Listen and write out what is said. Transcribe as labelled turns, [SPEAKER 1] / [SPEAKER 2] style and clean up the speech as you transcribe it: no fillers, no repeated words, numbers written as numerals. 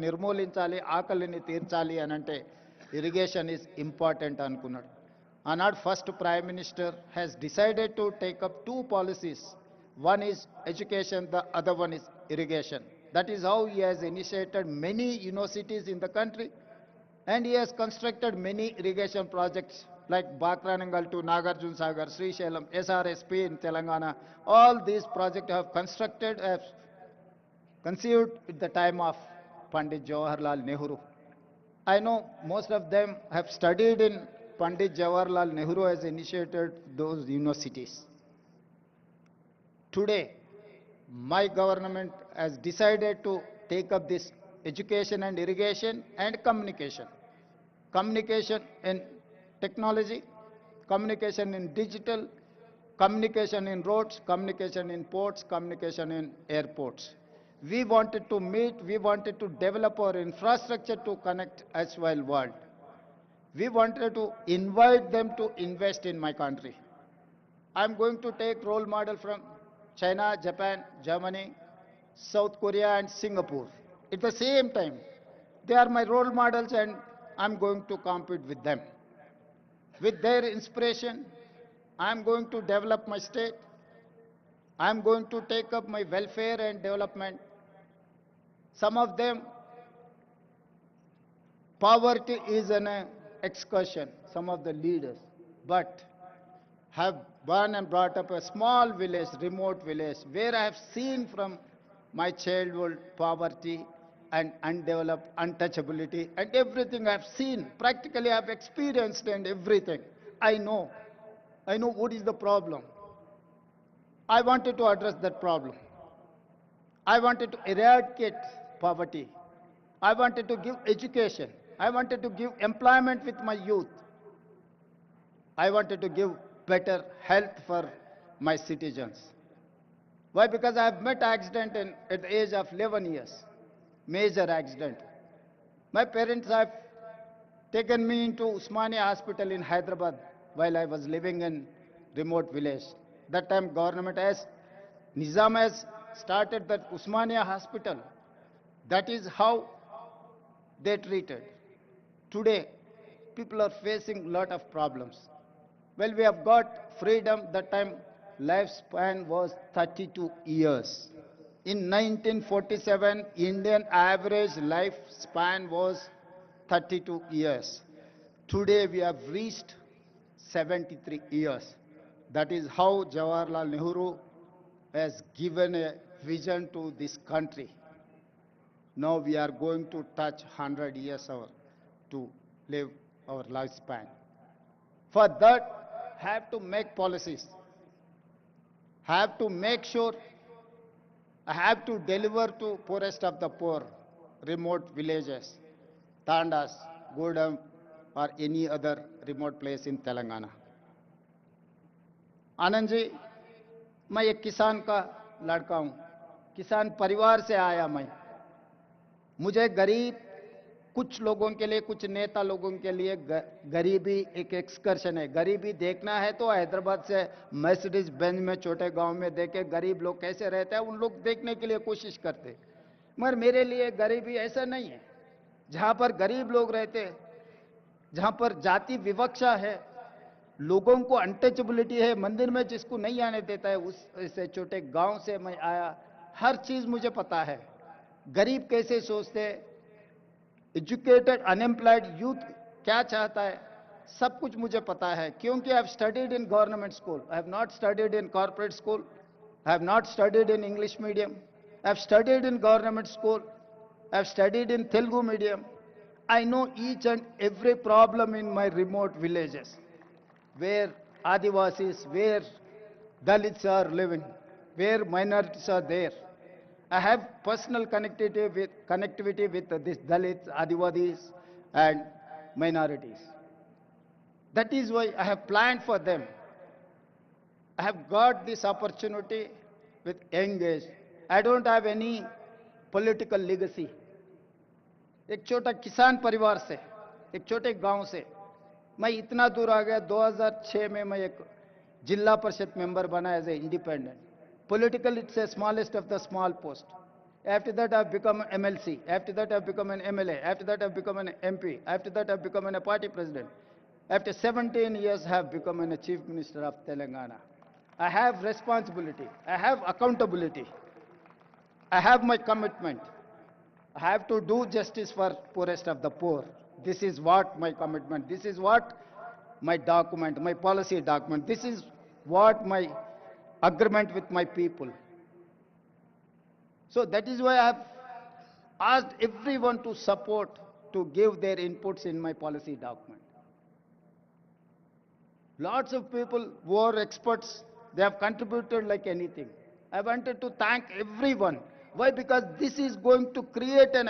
[SPEAKER 1] నిర్మూలించాలి, ఆకలిని తీర్చాలి అని అంటే ఇరిగేషన్ ఈజ్ ఇంపార్టెంట్ అనుకున్నాడు. ఆనాడు first prime minister has decided to take up two policies. One is education, the other one is irrigation. That is how he has initiated many universities in the country, and he has constructed many irrigation projects like Bakranangal to Nagarjun Sagar, Srisailam, SRSP in Telangana. All these projects have conceived at the time of Pandit Jawaharlal Nehru. I know most of them have studied in Pandit Jawaharlal Nehru has initiated those universities. Today, my government has decided to take up this education and irrigation and communication. Communication in technology, communication in digital, communication in roads, communication in ports, communication in airports. We wanted to meet, we wanted to develop our infrastructure to connect as well world. We wanted to invite them to invest in my country. I'm going to take role model from China, Japan, Germany, South Korea and Singapore. At the same time, they are my role models and I'm going to compete with them. With their inspiration, I'm going to develop my state. I'm going to take up my welfare and development. Some of them, poverty is an excursion, some of the leaders, but have born and brought up a small village, remote village, where I have seen from my childhood poverty and undeveloped untouchability and everything I have seen. Practically I have experienced and everything. I know what is the problem. I wanted to address that problem. I wanted to eradicate poverty. I wanted to give education. I wanted to give employment with my youth. I wanted to give better health for my citizens. Why? Because I have met accident at the age of 11 years, major accident. My parents have taken me into Usmania Hospital in Hyderabad while I was living in remote village. That time government has, Nizam has started that Usmania Hospital. That is how they treated. Today, people are facing lot of problems. Well, we have got freedom. That time, lifespan was 32 years. In 1947, Indian average lifespan was 32 years. Today, we have reached 73 years. That is how Jawaharlal Nehru has given a vision to this country. Now we are going to touch 100 years to live our lifespan. For that, have to make policies, have to make sure, have to deliver to poorest of the poor, remote villages, Tandas, Gudam, or any other remote place in Telangana. Anand ji, मैं एक किसान का लड़का हूँ, किसान परिवार से आया मैं. मुझे गरीब कुछ लोगों के लिए, कुछ नेता लोगों के लिए गरीबी एक एक्सकर्शन है. गरीबी देखना है तो हैदराबाद से मर्सिडीज बेंज में छोटे गांव में देखे गरीब लोग कैसे रहते हैं, उन लोग देखने के लिए कोशिश करते. मगर मेरे लिए गरीबी ऐसा नहीं है. जहां पर गरीब लोग रहते, जहां पर जाति विवक्षा है, लोगों को अनटचेबिलिटी है, मंदिर में जिसको नहीं आने देता है, उस ऐसे छोटे गांव से मैं आया. हर चीज मुझे पता है. गरीब कैसे सोचते, एजुकेटेड अनएम्प्लॉयड यूथ क्या चाहता है, सब कुछ मुझे पता है. क्योंकि I have studied in government school, I have not studied in corporate school, I have not studied in English medium, I have studied in government school, I have studied in Telugu medium. I know each and every problem in my remote villages, where Adivasis, where Dalits are living, where minorities are there. I have personal connectivity with these Dalits, Adivasis and minorities. That is why I have planned for them. I have got this opportunity with young age. I don't have any political legacy. एक छोटा किसान परिवार से, एक छोटे गांव से मैं इतना दूर आ गया. 2006 में मैं एक जिला परिषद मेंबर बना as a independent. Political it's a smallest of the small post. After that, I've become an MLC. After that, I've become an MLA. After that, I've become an MP. After that, I've become a party president. After 17 years, I've become a chief minister of Telangana. I have responsibility. I have accountability. I have my commitment. I have to do justice for poorest of the poor. This is what my commitment. This is what my document, my policy document. This is what my agreement with my people. So that is why I have asked everyone to support, to give their inputs in my policy document. Lots of people who are experts, they have contributed like anything. I wanted to thank everyone. Why? Because this is going to create an